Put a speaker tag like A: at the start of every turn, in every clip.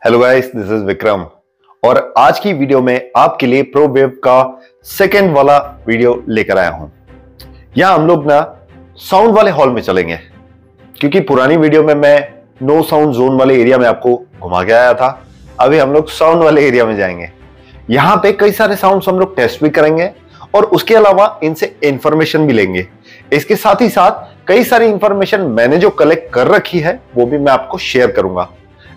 A: Hello guys, this is Vikram और आज की वीडियो में आपके लिए प्रोवेव का सेकंड वाला वीडियो लेकर आया हूं। यहां हम लोग ना साउंड वाले हॉल में चलेंगे, क्योंकि पुरानी वीडियो में मैं नो साउंड जोन वाले एरिया में आपको घुमा के आया था। अभी हम लोग साउंड वाले एरिया में जाएंगे। यहां पे कई सारे साउंड्स हम लोग टेस्ट भी करेंगे और उसके अलावा इनसे इंफॉर्मेशन भी लेंगे। इसके साथ ही साथ कई सारी इंफॉर्मेशन मैंने जो कलेक्ट कर रखी है वो भी मैं आपको शेयर करूंगा।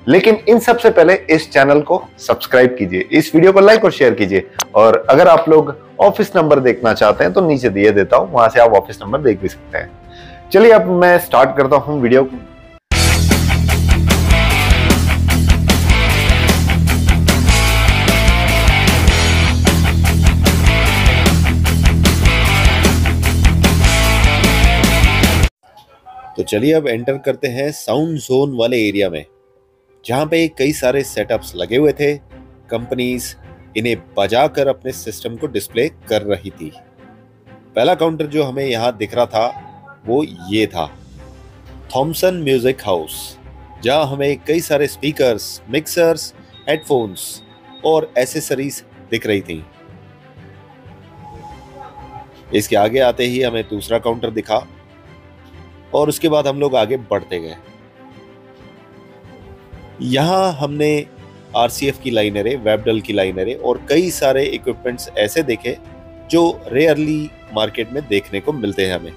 A: लेकिन इन सबसे पहले इस चैनल को सब्सक्राइब कीजिए, इस वीडियो को लाइक और शेयर कीजिए। और अगर आप लोग ऑफिस नंबर देखना चाहते हैं तो नीचे दिए देता हूं, वहां से आप ऑफिस नंबर देख भी सकते हैं। चलिए अब मैं स्टार्ट करता हूं वीडियो को। तो चलिए अब एंटर करते हैं साउंड जोन वाले एरिया में, जहां पे कई सारे सेटअप्स लगे हुए थे। कंपनीज इन्हें बजाकर अपने सिस्टम को डिस्प्ले कर रही थी। पहला काउंटर जो हमें यहां दिख रहा था वो ये था, थॉमसन म्यूजिक हाउस, जहां हमें कई सारे स्पीकर्स, मिक्सर्स, हेडफोन्स और एसेसरीज दिख रही थी। इसके आगे आते ही हमें दूसरा काउंटर दिखा और उसके बाद हम लोग आगे बढ़ते गए। यहाँ हमने RCF की लाइनरें, वेबडल की लाइनरें और कई सारे इक्विपमेंट्स ऐसे देखे जो रेयरली मार्केट में देखने को मिलते हैं हमें।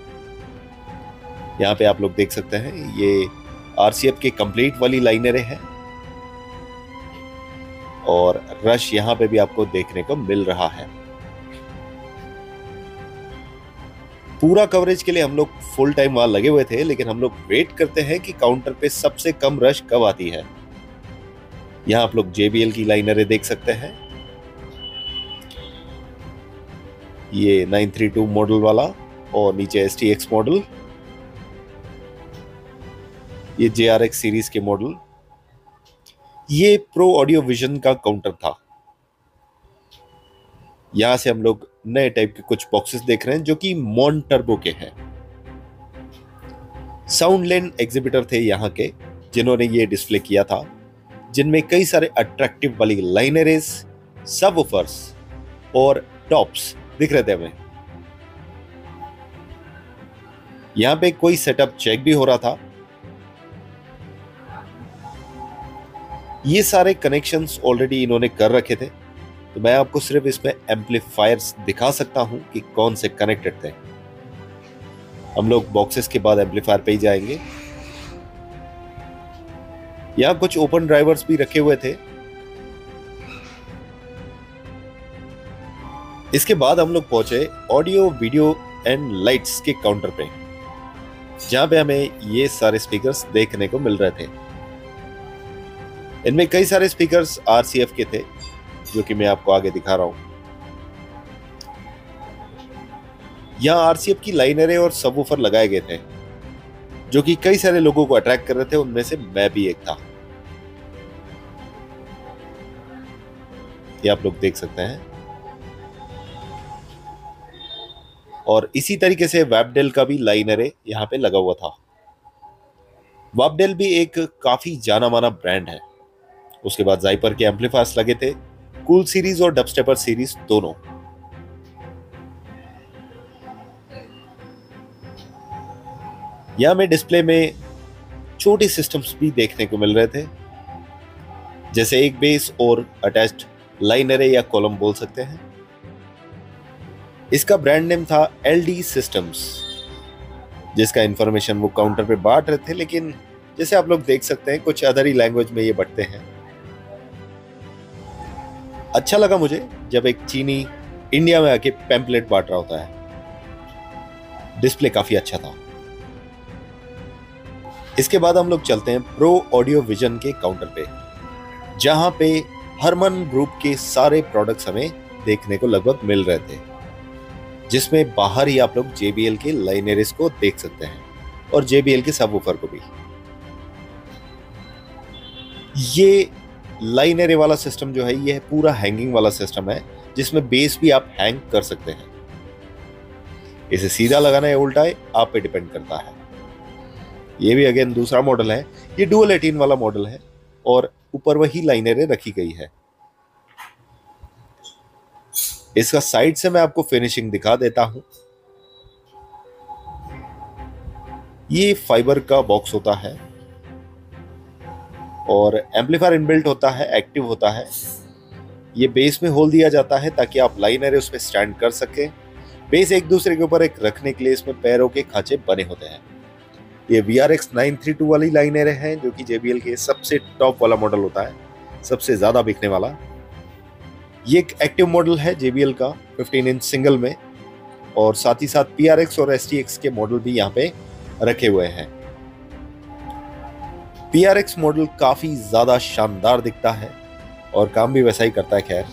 A: यहाँ पे आप लोग देख सकते हैं, ये RCF की कंप्लीट वाली लाइनरें हैं और रश यहाँ पे भी आपको देखने को मिल रहा है। पूरा कवरेज के लिए हम लोग फुल टाइम वहां लगे हुए थे, लेकिन हम लोग वेट करते हैं कि काउंटर पे सबसे कम रश कब आती है। यहां आप लोग JBL की लाइनरें देख सकते हैं, ये 932 मॉडल वाला और नीचे STX मॉडल, ये JRX सीरीज के मॉडल। ये प्रो ऑडियो विजन का काउंटर था। यहां से हम लोग नए टाइप के कुछ बॉक्सेस देख रहे हैं जो कि मॉन टर्बो के हैं। साउंडलैंड एग्जिबिटर थे यहाँ के जिन्होंने ये डिस्प्ले किया था, जिनमें कई सारे अट्रैक्टिव वाली लाइनरेस, सबवूफर्स और टॉप्स दिख रहे थे हमें। यहां पे कोई सेटअप चेक भी हो रहा था। ये सारे कनेक्शंस ऑलरेडी इन्होंने कर रखे थे, तो मैं आपको सिर्फ इसमें एम्पलीफायर्स दिखा सकता हूं कि कौन से कनेक्टेड थे। हम लोग बॉक्सेस के बाद एम्पलीफायर पे ही जाएंगे। यहां कुछ ओपन ड्राइवर्स भी रखे हुए थे। इसके बाद हम लोग पहुंचे ऑडियो, वीडियो एंड लाइट्स के काउंटर पे, जहां पे हमें ये सारे स्पीकर्स देखने को मिल रहे थे। इनमें कई सारे स्पीकर्स RCF के थे, जो कि मैं आपको आगे दिखा रहा हूं। यहां RCF की लाइनरें और सबवूफर लगाए गए थे, जो कि कई सारे लोगों को अट्रैक्ट कर रहे थे। उनमें से मैं भी एक था। ये आप लोग देख सकते हैं। और इसी तरीके से वेबडेल का भी लाइनरे यहां पे लगा हुआ था। वेबडेल भी एक काफी जाना माना ब्रांड है। उसके बाद जाइपर के एम्पलीफायर्स लगे थे, कूल सीरीज और डबस्टेपर सीरीज दोनों। यहां में डिस्प्ले में छोटे सिस्टम्स भी देखने को मिल रहे थे, जैसे एक बेस और अटैच्ड लाइनरे या कॉलम बोल सकते हैं। इसका ब्रांड नेम था LD सिस्टम्स, जिसका इंफॉर्मेशन वो काउंटर पे बांट रहे थे, लेकिन जैसे आप लोग देख सकते हैं कुछ अदर ही लैंग्वेज में ये बंटते हैं। अच्छा लगा मुझे जब एक चीनी इंडिया में आके पैम्पलेट बांट रहा होता है। डिस्प्ले काफी अच्छा था। इसके बाद हम लोग चलते हैं प्रो ऑडियो विजन के काउंटर पे, जहां पे हरमन ग्रुप के सारे प्रोडक्ट्स हमें देखने को लगभग मिल रहे थे, जिसमें बाहर ही आप लोग JBL के लाइनरेस को देख सकते हैं और JBL के सबवूफर को भी। ये लाइनरे वाला सिस्टम जो है, ये पूरा हैंगिंग वाला सिस्टम है, जिसमें बेस भी आप हैंग कर सकते हैं। इसे सीधा लगाना या उल्टा है आप पे डिपेंड करता है। ये भी अगेन दूसरा मॉडल है, ये डुअल 18 वाला मॉडल है और ऊपर वही लाइनरें रखी गई है। इसका साइड से मैं आपको फिनिशिंग दिखा देता हूं। ये फाइबर का बॉक्स होता है और एम्पलीफायर इनबिल्ट होता है, एक्टिव होता है। ये बेस में होल दिया जाता है ताकि आप लाइनरें उस पर स्टैंड कर सके। बेस एक दूसरे के ऊपर एक रखने के लिए इसमें पैरों के खांचे बने होते हैं। ये VRX 932 वाली लाइनरें हैं जो कि JBL के सबसे टॉप वाला मॉडल होता है, सबसे ज्यादा बिकने वाला। ये एक एक्टिव मॉडल है JBL का 15 इंच सिंगल में, और साथ ही साथ PRX और STX के मॉडल भी यहाँ पे रखे हुए हैं। PRX मॉडल काफी ज्यादा शानदार दिखता है और काम भी वैसा ही करता है। खैर,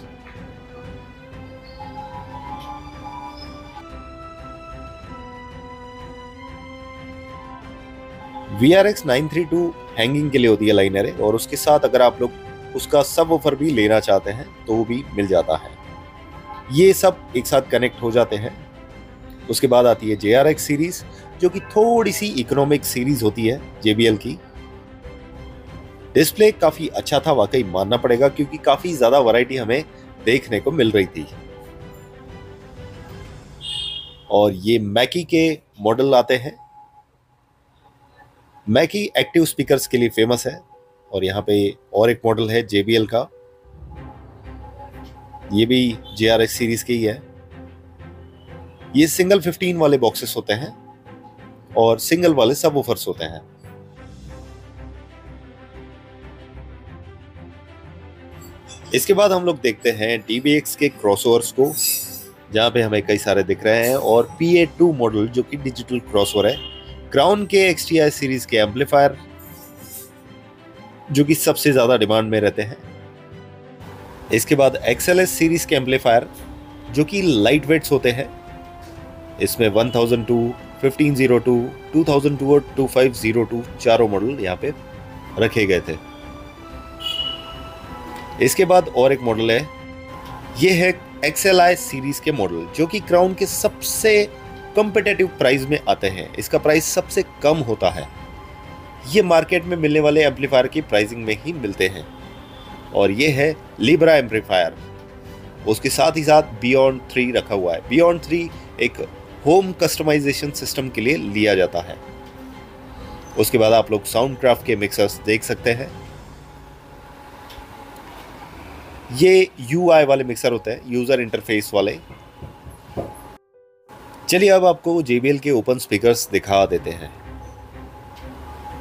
A: VRX 932 हैंगिंग के लिए होती है लाइनर है, और उसके साथ अगर आप लोग उसका सब वूफर भी लेना चाहते हैं तो वो भी मिल जाता है। ये सब एक साथ कनेक्ट हो जाते हैं। उसके बाद आती है JRX सीरीज, जो कि थोड़ी सी इकोनॉमिक सीरीज होती है JBL की। डिस्प्ले काफी अच्छा था, वाकई मानना पड़ेगा, क्योंकि काफी ज्यादा वैरायटी हमें देखने को मिल रही थी। और ये मैकी के मॉडल आते हैं। मैकी एक्टिव स्पीकर्स के लिए फेमस है, और यहाँ पे और एक मॉडल है JBL का, ये भी JRX सीरीज के ही है। ये सिंगल 15 वाले बॉक्सेस होते हैं और सिंगल वाले सबवूफर्स होते हैं। इसके बाद हम लोग देखते हैं DBX के क्रॉसओवर्स को, जहां पे हमें कई सारे दिख रहे हैं, और PA2 मॉडल जो कि डिजिटल क्रॉसओवर है। क्राउन के XTI सीरीज के एम्पलीफायर जो कि सबसे ज्यादा डिमांड में रहते हैं। इसके बाद XLS सीरीज के एम्पलीफायर जो कि लाइट वेट्स होते हैं। इसमें 1002, 1502, 2002 और 2502 चारों मॉडल यहाँ पे रखे गए थे। इसके बाद और एक मॉडल है, ये है XLI सीरीज के मॉडल जो कि क्राउन के सबसे कॉम्पिटिटिव प्राइस में आते हैं। इसका प्राइस सबसे कम होता है। ये मार्केट में मिलने वाले एम्पलीफायर की प्राइसिंग में ही मिलते हैं। और ये है लिब्रा एम्पलीफायर। उसके साथ ही साथ बियॉन्ड 3 रखा हुआ है। बियॉन्ड 3 एक होम कस्टमाइजेशन सिस्टम के लिए लिया जाता है। उसके बाद आप लोग साउंडक्राफ्ट के मिक्सर्स देख सकते हैं। ये UI वाले मिक्सर होते हैं, यूजर इंटरफेस वाले। चलिए अब आपको JBL के ओपन स्पीकर्स दिखा देते हैं।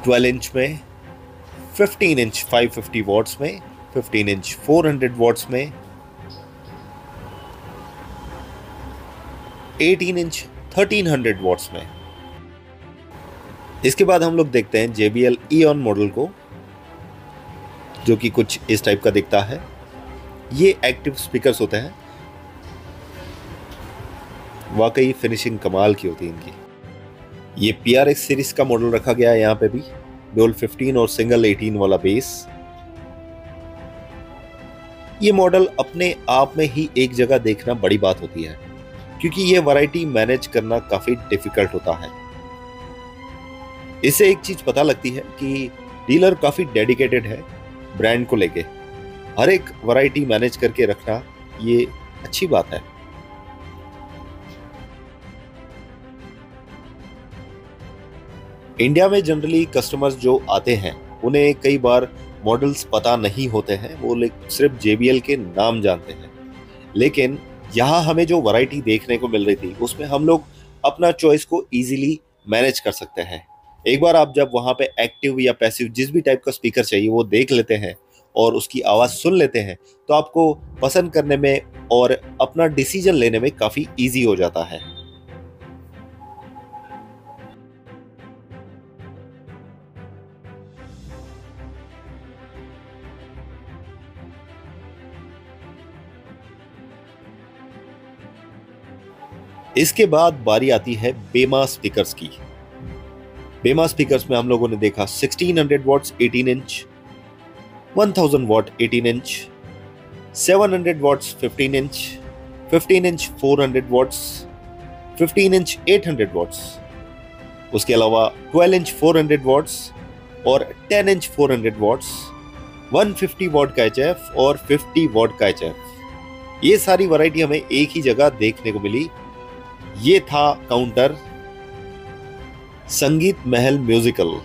A: 12 इंच में, 15 इंच 550 वॉट्स में, 15 इंच 400 वॉट्स में, 18 इंच 1300 वॉट्स में। इसके बाद हम लोग देखते हैं JBL EON मॉडल को, जो कि कुछ इस टाइप का दिखता है। ये एक्टिव स्पीकर्स होते हैं, वाकई फिनिशिंग कमाल की होती है इनकी। ये PRX सीरीज का मॉडल रखा गया है यहाँ पे भी, डुअल 15 और सिंगल 18 वाला बेस। ये मॉडल अपने आप में ही एक जगह देखना बड़ी बात होती है, क्योंकि ये वैरायटी मैनेज करना काफी डिफिकल्ट होता है। इससे एक चीज पता लगती है कि डीलर काफी डेडिकेटेड है ब्रांड को लेके। हर एक वैरायटी मैनेज करके रखना ये अच्छी बात है। इंडिया में जनरली कस्टमर्स जो आते हैं उन्हें कई बार मॉडल्स पता नहीं होते हैं, वो सिर्फ JBL के नाम जानते हैं। लेकिन यहाँ हमें जो वैरायटी देखने को मिल रही थी उसमें हम लोग अपना चॉइस को इजीली मैनेज कर सकते हैं। एक बार आप जब वहाँ पे एक्टिव या पैसिव जिस भी टाइप का स्पीकर चाहिए वो देख लेते हैं और उसकी आवाज़ सुन लेते हैं, तो आपको पसंद करने में और अपना डिसीजन लेने में काफ़ी ईजी हो जाता है। इसके बाद बारी आती है बेमा स्पीकर्स की। बेमा स्पीकर्स में हम लोगों ने देखा 1600 watts 18 inch, 1000 watt 18 inch, 700 watts 15 inch, 15 inch 400 watts, 15 inch 800 watts. उसके अलावा 12 इंच 400 वॉट्स और 10 इंच 400 वॉट्स, 150 वॉट का HF और 50 वॉट का HF। ये सारी वैरायटी हमें एक ही जगह देखने को मिली। ये था काउंटर संगीत महल म्यूजिकल।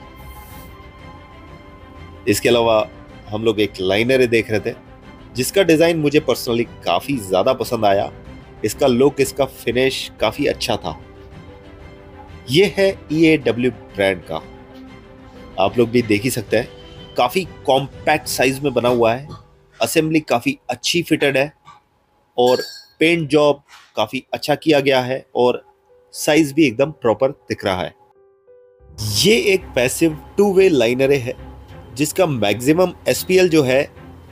A: इसके अलावा हम लोग एक लाइनर देख रहे थे जिसका डिजाइन मुझे पर्सनली काफी ज्यादा पसंद आया। इसका लुक, इसका फिनिश काफी अच्छा था। यह है EAW ब्रांड का, आप लोग भी देख ही सकते हैं। काफी कॉम्पैक्ट साइज में बना हुआ है, असेंबली काफी अच्छी फिटेड है और पेंट जॉब काफी अच्छा किया गया है और साइज भी एकदम प्रॉपर दिख रहा है। ये एक पैसिव 2-वे लाइनर है जिसका मैक्सिमम SPL जो है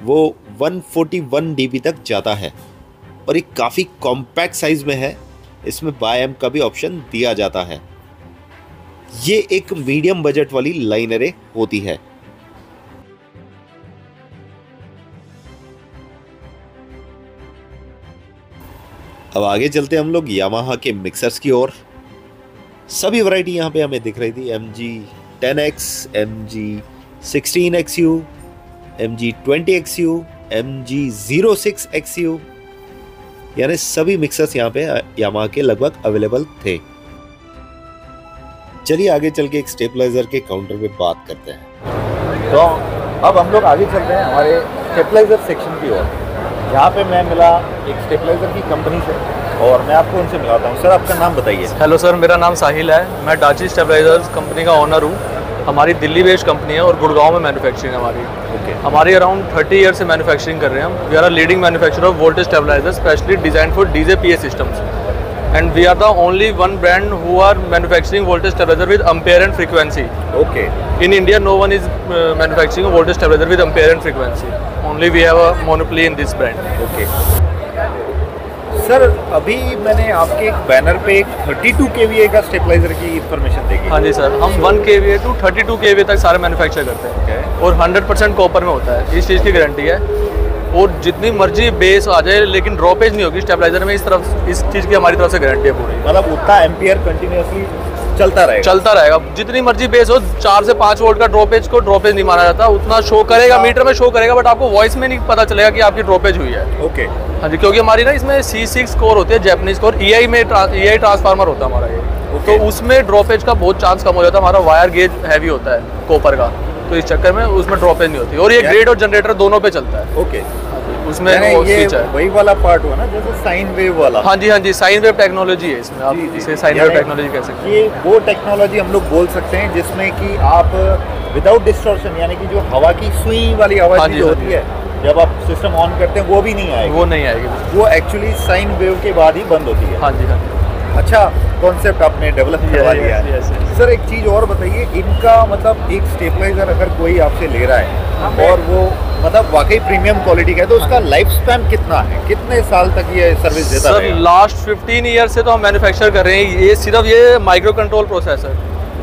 A: वो 141 dB तक जाता है और ये काफी कॉम्पैक्ट साइज में है। इसमें बाय एम्प का भी ऑप्शन दिया जाता है। ये एक मीडियम बजट वाली लाइनरें होती है। अब आगे चलते हम लोग यामाहा के मिक्सर्स की ओर। सभी वैरायटी यहाँ पे हमें दिख रही थी। MG10X, MG16XU, MG20XU, MG06XU, यानी सभी मिक्सर्स यहाँ पे यामाहा के लगभग अवेलेबल थे। चलिए आगे चल के एक स्टेबलाइजर के काउंटर पे बात करते हैं।
B: तो अब हम लोग आगे चल रहे हैं हमारे स्टेबलाइजर सेक्शन की ओर। यहाँ पे मैं मिला एक स्टेबलाइजर की कंपनी से और मैं आपको उनसे मिलाता हूँ। सर, आपका नाम बताइए।
C: हेलो सर, मेरा नाम साहिल है। मैं डाची स्टेबलाइजर्स कंपनी का ओनर हूँ। हमारी दिल्ली बेस्ड कंपनी है और गुड़गांव में मैन्युफैक्चरिंग है हमारी। हमारी अराउंड 30 ईयर से मैन्युफैक्चरिंग कर रहे हैं हम। We are a leading manufacturer of voltage stabiliser specially design for DJ PA systems and we are the only one brand who are manufacturing voltage stabilizer with ampere and frequency.
B: Okay.
C: In India, no one is manufacturing a voltage stabilizer with ampere and frequency. Only we have a monopoly in this brand.
B: Okay. Sir, अभी मैंने आपके एक banner पे एक 32 kVA का stabiliser की information देखी।
C: हाँ जी सर, हम 1 kVA to 32 kVA तक सारे मैन्युफैक्चर करते हैं।
B: Okay.
C: और 100% कॉपर में होता है, इस चीज़ की गारंटी है। और जितनी मर्जी बेस आ जाए लेकिन ड्रॉपेज नहीं होगी स्टेबलाइजर में। इस चीज़ की हमारी तरफ से गारंटी है पूरी।
B: मतलब उतना एम्पियर कंटिन्यूअसली चलता रहेगा।
C: जितनी मर्जी बेस हो, 4 से 5 वोल्ट का ड्रॉपेज को ड्रॉपेज नहीं माना जाता। उतना शो करेगा, मीटर में शो करेगा, बट आपको वॉइस में नहीं पता चलेगा कि आपकी ड्रॉपेज हुई है।
B: ओके।
C: हाँ जी, क्योंकि हमारी ना इसमें C6 कोर होती है, जैपनीज कोर। EI ट्रांसफार्मर होता है हमारा ये। तो उसमें ड्रॉपेज का बहुत चांस कम हो जाता है। हमारा वायर गेज हैवी होता है कॉपर का, तो इस चक्कर में उसमें ड्रॉपेज नहीं होती। और ये ग्रेड और जनरेटर दोनों पे चलता है।
B: ओके।
C: उसमें
B: ये वही वाला पार्ट हुआ ना जैसे साइन वेव वाला।
C: हाँ जी, साइन वेव टेक्नोलॉजी है इसमें। आप इसे साइन वेव टेक्नोलॉजी कह सकते हैं।
B: ये वो टेक्नोलॉजी हम लोग बोल सकते हैं जिसमें कि आप विदाउट डिस्टॉर्शन, यानी कि जो हवा की सुई वाली आवाज जो होती है जब आप सिस्टम ऑन करते हैं वो भी नहीं आएगी।
C: वो नहीं आएगी,
B: वो एक्चुअली साइन वेव के बाद ही बंद होती है।
C: हाँ जी।
B: अच्छा कॉन्सेप्ट आपने डेवलप करवा लिया है। सर, एक चीज़ और बताइए, इनका मतलब एक स्टेबलाइजर अगर कोई आपसे ले रहा है और वो मतलब वाकई प्रीमियम क्वालिटी का है, तो उसका लाइफ स्पैन कितना है? कितने साल तक ये सर्विस देता है?
C: सर, लास्ट 15 ईयर से तो हम मैन्युफैक्चर कर रहे हैं। ये सिर्फ ये माइक्रो कंट्रोल प्रोसेसर।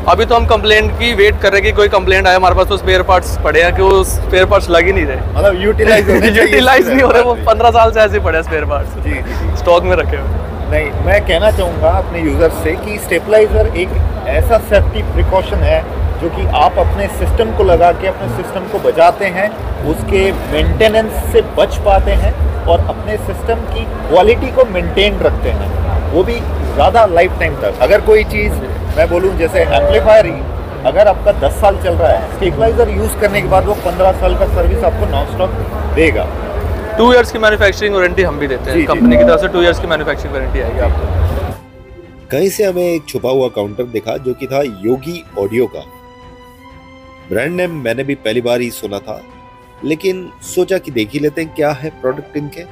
C: अभी तो हम कंप्लेंट की वेट कर रहे हैं कि कोई कंप्लेंट आए। हमारे पास तो स्पेयर पार्ट्स पड़े हैं कि वो स्पेयर पार्ट्स लग ही नहीं रहे,
B: मतलब यूटिलाइज
C: नहीं हो रहे। वो 15 साल से ऐसे पड़े हैं स्पेयर पार्ट्स। जी, स्टॉक में रखे हुए।
B: नहीं, मैं कहना चाहूँगा अपने यूज़र से कि स्टेबलाइजर एक ऐसा सेफ्टी प्रिकॉशन है जो कि आप अपने सिस्टम को लगा के अपने सिस्टम को बचाते हैं, उसके मेंटेनेंस से बच पाते हैं और अपने सिस्टम की क्वालिटी को मेंटेन रखते हैं, वो भी ज़्यादा लाइफ टाइम तक। अगर कोई चीज़ मैं बोलूँ जैसे एम्पलीफायर ही अगर आपका 10 साल चल रहा है, स्टेबलाइजर यूज़ करने के बाद वो 15 साल का सर्विस आपको नॉन स्टॉप देगा।
C: 2 इयर्स की मैन्युफैक्चरिंग वारंटी हम भी देते हैं। कंपनी की तरफ से 2 इयर्स की मैन्युफैक्चरिंग वारंटी आएगी आपको।
A: कहीं से हमें एक छुपा हुआ काउंटर दिखा जो कि था योगी ऑडियो का। ब्रांड नेम मैंने भी पहली बार ही सुना था, लेकिन सोचा कि देख ही लेते हैं क्या है प्रोडक्ट इनके।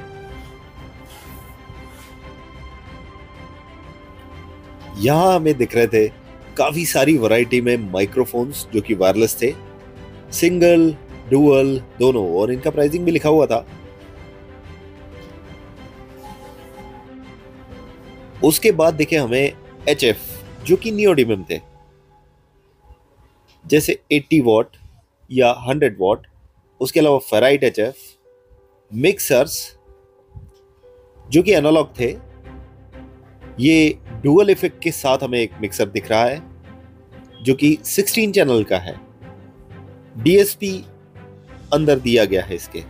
A: यहां हमें दिख रहे थे काफी सारी वैरायटी में माइक्रोफोन्स जो कि वायरलेस थे, सिंगल डुअल दोनों, और इनका प्राइसिंग भी लिखा हुआ था। उसके बाद देखे हमें HF जो कि नियोडिमियम थे, जैसे 80 वॉट या 100 वॉट। उसके अलावा फेराइट HF, मिक्सर्स जो कि एनालॉग थे। ये डुअल इफेक्ट के साथ हमें एक मिक्सर दिख रहा है जो कि 16 चैनल का है। DSP
B: अंदर दिया गया है इसके।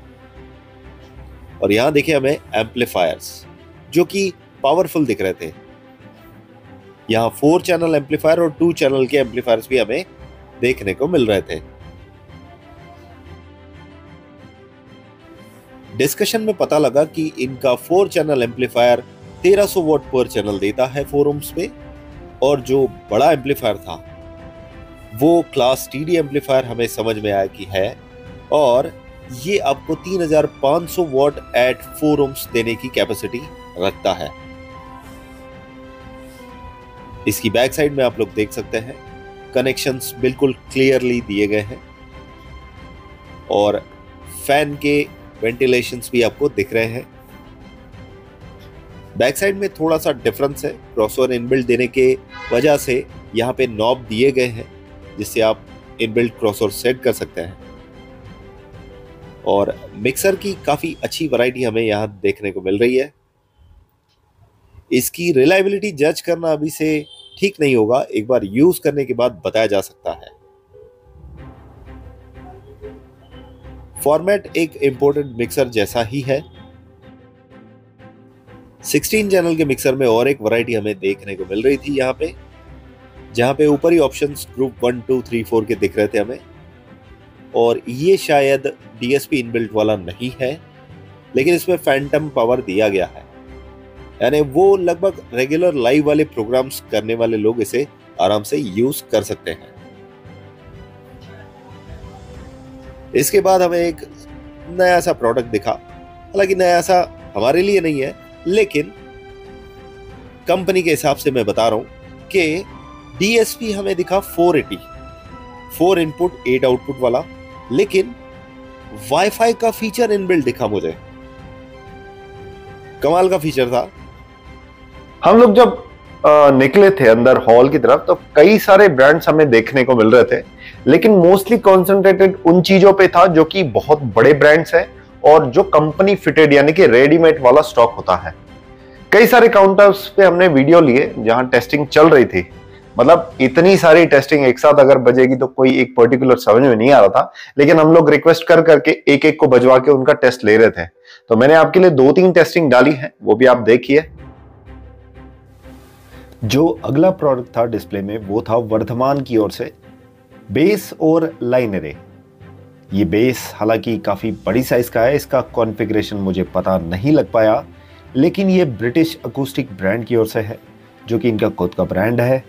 B: और यहां देखिए हमें एम्पलीफायर्स जो कि पावरफुल दिख रहे थे। यहां 4 चैनल एम्पलीफायर और 2 चैनल के एम्पलीफायर्स भी हमें देखने को मिल रहे थे। डिस्कशन में पता लगा कि इनका 4 चैनल एम्पलीफायर 1300 वॉट पर चैनल देता है 4 ohms पे, और जो बड़ा एम्पलीफायर था वो क्लास टीडी एम्पलीफायर हमें समझ में आया कि है, और ये आपको 3500 वॉट एट 4 ohms देने की कैपेसिटी रखता है। इसकी बैक साइड में आप लोग देख सकते हैं कनेक्शंस बिल्कुल क्लियरली दिए गए हैं, और फैन के वेंटिलेशंस भी आपको दिख रहे हैं। बैक साइड में थोड़ा सा डिफरेंस है, क्रॉसओवर इनबिल्ट देने के वजह से यहाँ पे नॉब दिए गए हैं जिससे आप इनबिल्ट क्रॉसओवर सेट कर सकते हैं। और मिक्सर की काफी अच्छी वैरायटी हमें यहाँ देखने को मिल रही है। इसकी रिलायबिलिटी जज करना अभी से ठीक नहीं होगा, एक बार यूज करने के बाद बताया जा सकता है। फॉर्मेट एक इंपोर्टेड मिक्सर जैसा ही है। 16 चैनल के मिक्सर में और एक वैरायटी हमें देखने को मिल रही थी यहाँ पे, जहां पे ऊपर ही ऑप्शंस ग्रुप 1, 2, 3, 4 के दिख रहे थे हमें। और ये शायद डीएसपी इनबिल्ट वाला नहीं है, लेकिन इसमें फैंटम पावर दिया गया है, यानी वो लगभग रेगुलर लाइव वाले प्रोग्राम्स करने वाले लोग इसे आराम से यूज कर सकते हैं। इसके बाद हमें एक नया सा प्रोडक्ट दिखा, हालांकि नया सा हमारे लिए नहीं है, लेकिन कंपनी के हिसाब से मैं बता रहा हूं कि डीएसपी हमें दिखा 480, 4 इनपुट 8 आउटपुट वाला, लेकिन वाईफाई का फीचर इनबिल्ट दिखा मुझे। कमाल का फीचर था।
A: हम लोग जब निकले थे अंदर हॉल की तरफ तो कई सारे ब्रांड्स हमें देखने को मिल रहे थे, लेकिन मोस्टली कॉन्सेंट्रेटेड उन चीजों पे था जो कि बहुत बड़े ब्रांड्स हैं और जो कंपनी फिटेड यानी कि रेडीमेड वाला स्टॉक होता है। कई सारे काउंटर्स पे हमने वीडियो लिए जहां टेस्टिंग चल रही थी, मतलब इतनी सारी टेस्टिंग एक साथ अगर बजेगी तो कोई एक पर्टिकुलर समझ में नहीं आ रहा था, लेकिन हम लोग रिक्वेस्ट कर करके एक एक को बजवा के उनका टेस्ट ले रहे थे। तो मैंने आपके लिए 2-3 टेस्टिंग डाली है, वो भी आप देखिए। जो अगला प्रोडक्ट था डिस्प्ले में वो था वर्धमान की ओर से बेस और लाइनरे। ये बेस हालांकि काफी बड़ी साइज का है, इसका कॉन्फ़िगरेशन मुझे पता नहीं लग पाया, लेकिन ये ब्रिटिश अकूस्टिक ब्रांड की ओर से है जो कि इनका खुद का ब्रांड है,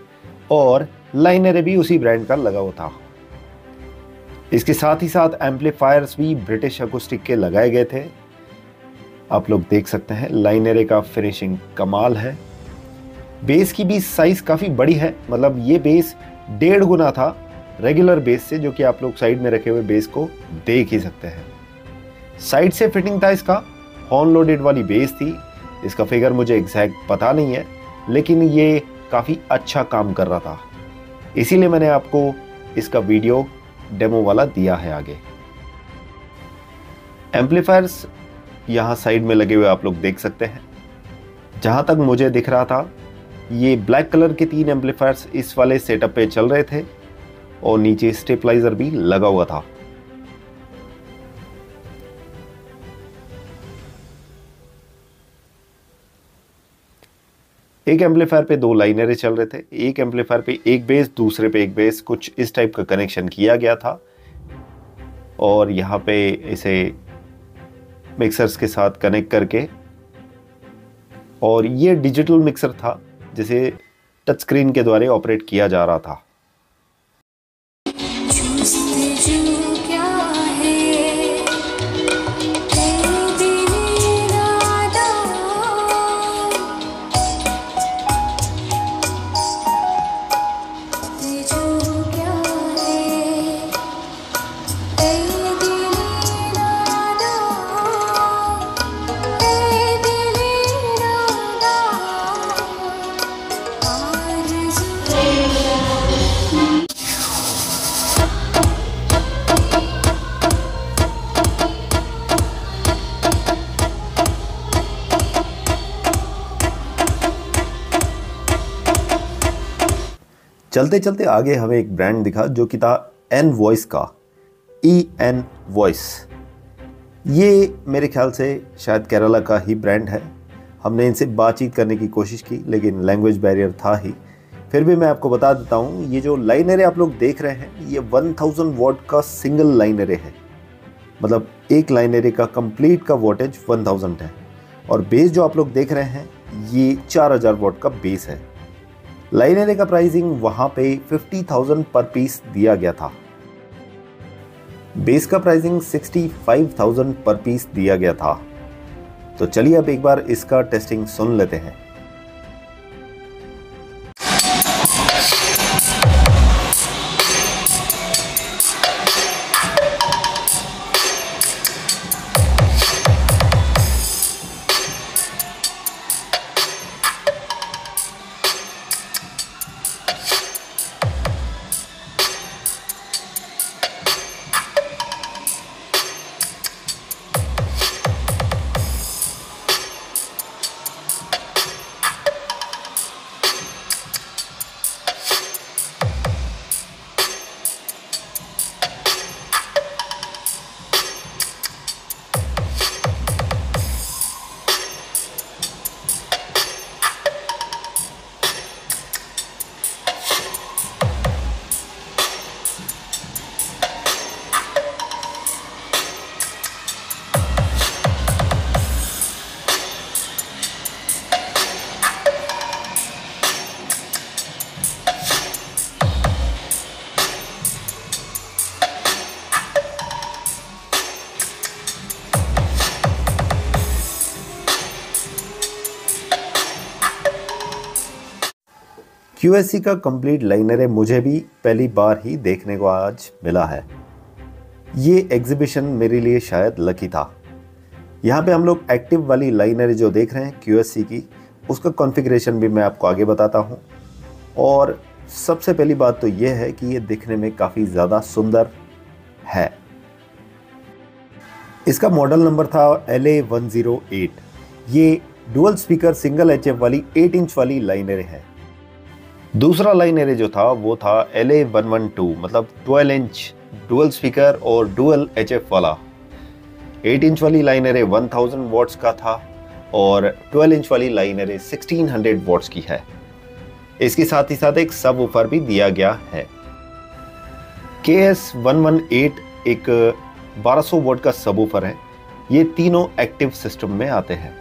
A: और लाइनरे भी उसी ब्रांड का लगा हुआ था। इसके साथ ही साथ एम्पलीफायर्स भी ब्रिटिश अकूस्टिक के लगाए गए थे। आप लोग देख सकते हैं लाइनरे का फिनिशिंग कमाल है। बेस की भी साइज काफी बड़ी है, मतलब ये बेस 1.5 गुना था रेगुलर बेस से, जो कि आप लोग साइड में रखे हुए बेस को देख ही सकते हैं। साइड से फिटिंग था इसका, हॉर्न लोडेड वाली बेस थी। इसका फिगर मुझे एग्जैक्ट पता नहीं है, लेकिन ये काफी अच्छा काम कर रहा था, इसीलिए मैंने आपको इसका वीडियो डेमो वाला दिया है आगे। एम्पलीफायर्स यहाँ साइड में लगे हुए आप लोग देख सकते हैं। जहां तक मुझे दिख रहा था ये ब्लैक कलर के 3 एम्पलीफायर्स इस वाले सेटअप पे चल रहे थे, और नीचे स्टेबलाइजर भी लगा हुआ था। एक एम्पलीफायर पे 2 लाइनरे चल रहे थे, एक एम्पलीफायर पे एक बेस, दूसरे पे एक बेस, कुछ इस टाइप का कनेक्शन किया गया था। और यहाँ पे इसे मिक्सर्स के साथ कनेक्ट करके, और ये डिजिटल मिक्सर था जिसे टच स्क्रीन के द्वारा ऑपरेट किया जा रहा था। चलते चलते आगे हमें एक ब्रांड दिखा जो कि था एन वॉइस का। EN voice. ये मेरे ख्याल से शायद केरला का ही ब्रांड है। हमने इनसे बातचीत करने की कोशिश की लेकिन लैंग्वेज बैरियर था ही। फिर भी मैं आपको बता देता हूँ, ये जो लाइनरे आप लोग देख रहे हैं ये 1000 वॉट का सिंगल लाइनरे है। मतलब एक लाइनरे का कंप्लीट का वोल्टेज 1000 है। और बेस जो आप लोग देख रहे हैं ये 4000 वॉट का बेस है। लाइनरे का प्राइसिंग वहाँ पे 50,000 पर पीस दिया गया था। बेस का प्राइसिंग 65,000 पर पीस दिया गया था। तो चलिए अब एक बार इसका टेस्टिंग सुन लेते हैं। QSC का कंप्लीट लाइनरे मुझे भी पहली बार ही देखने को आज मिला है। ये एग्जीबिशन मेरे लिए शायद लकी था। यहाँ पे हम लोग एक्टिव वाली लाइनरे जो देख रहे हैं QSC की, उसका कॉन्फ़िगरेशन भी मैं आपको आगे बताता हूँ। और सबसे पहली बात तो ये है कि ये दिखने में काफ़ी ज़्यादा सुंदर है। इसका मॉडल नंबर था LA108। ये डुअल स्पीकर सिंगल HF वाली 8 इंच वाली लाइनरे है। दूसरा लाइनरे जो था वो था LA112, मतलब 12 इंच डुअल स्पीकर और डुअल HF वाला। 8 इंच वाली लाइनरे 1000 वॉट्स का था और 12 इंच वाली लाइनरे 1600 वॉट्स की है। इसके साथ ही साथ एक सब वूफर भी दिया गया है। KS118 एक 1200 वॉट का सब वूफर है। ये तीनों एक्टिव सिस्टम में आते हैं।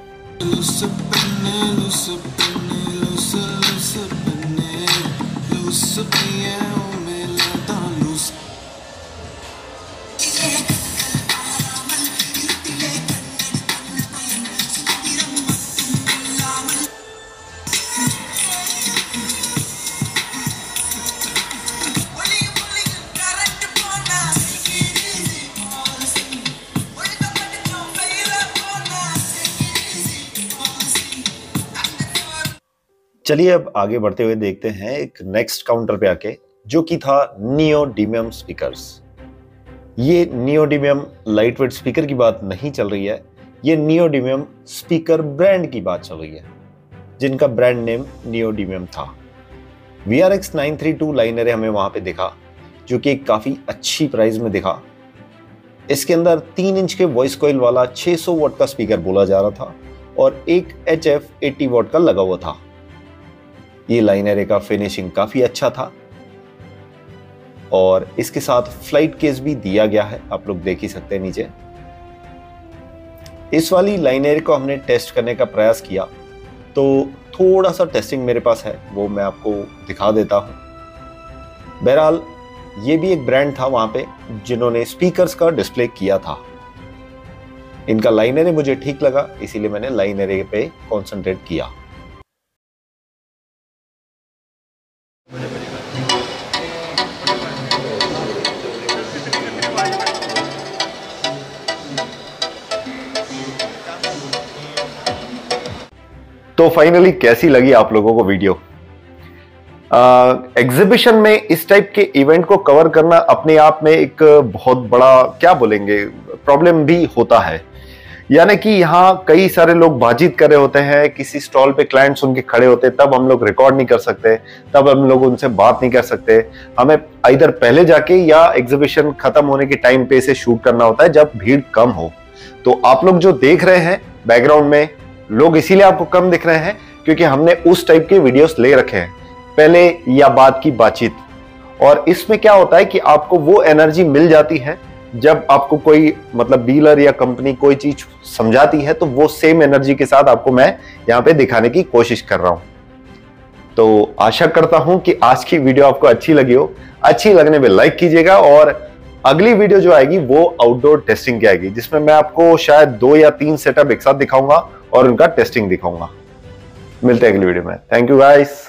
A: चलिए अब आगे बढ़ते हुए देखते हैं एक नेक्स्ट काउंटर पे आके, जो कि था नियोडिमियम स्पीकर्स। ये नियोडिमियम लाइटवेट स्पीकर की बात नहीं चल रही है, ये नियोडिमियम स्पीकर ब्रांड की बात चल रही है, जिनका ब्रांड नेम नियोडिमियम था। VRX 932 लाइनरे हमें वहां पे दिखा, जो कि एक काफी अच्छी प्राइस में दिखा। इसके अंदर 3 इंच के वॉइस कॉइल वाला 600 वॉट का स्पीकर बोला जा रहा था और एक HF 80 वॉट का लगा हुआ था। ये लाइनरे का फिनिशिंग काफी अच्छा था और इसके साथ फ्लाइट केस भी दिया गया है, आप लोग देख ही सकते हैं नीचे। इस वाली लाइनरे को हमने टेस्ट करने का प्रयास किया, तो थोड़ा सा टेस्टिंग मेरे पास है, वो मैं आपको दिखा देता हूं। बहरहाल ये भी एक ब्रांड था वहां पे जिन्होंने स्पीकर्स का डिस्प्ले किया था। इनका लाइनरे मुझे ठीक लगा, इसीलिए मैंने लाइनरे पे कॉन्सेंट्रेट किया। तो फाइनली कैसी लगी आप लोगों को वीडियो? एग्जीबिशन में इस टाइप के इवेंट को कवर करना अपने आप में एक बहुत बड़ा, क्या बोलेंगे, प्रॉब्लम भी होता है, यानी कि यहाँ कई सारे लोग बातचीत कर रहे होते हैं, किसी स्टॉल पे क्लाइंट्स उनके खड़े होते हैं, तब हम लोग रिकॉर्ड नहीं कर सकते, तब हम लोग उनसे बात नहीं कर सकते। हमें इधर पहले जाके या एग्जीबिशन खत्म होने के टाइम पे से शूट करना होता है जब भीड़ कम हो। तो आप लोग जो देख रहे हैं बैकग्राउंड में लोग इसीलिए आपको कम दिख रहे हैं क्योंकि हमने उस टाइप के वीडियोस ले रखे हैं, पहले या बाद की बातचीत। और इसमें क्या होता है कि आपको वो एनर्जी मिल जाती है जब आपको कोई मतलब डीलर या कंपनी कोई चीज समझाती है, तो वो सेम एनर्जी के साथ आपको मैं यहाँ पे दिखाने की कोशिश कर रहा हूं। तो आशा करता हूं कि आज की वीडियो आपको अच्छी लगी हो। अच्छी लगने पे लाइक कीजिएगा और अगली वीडियो जो आएगी वो आउटडोर टेस्टिंग की आएगी, जिसमें मैं आपको शायद 2 या 3 सेटअप एक साथ दिखाऊंगा और उनका टेस्टिंग दिखाऊंगा। मिलते हैं अगली वीडियो में। Thank you guys.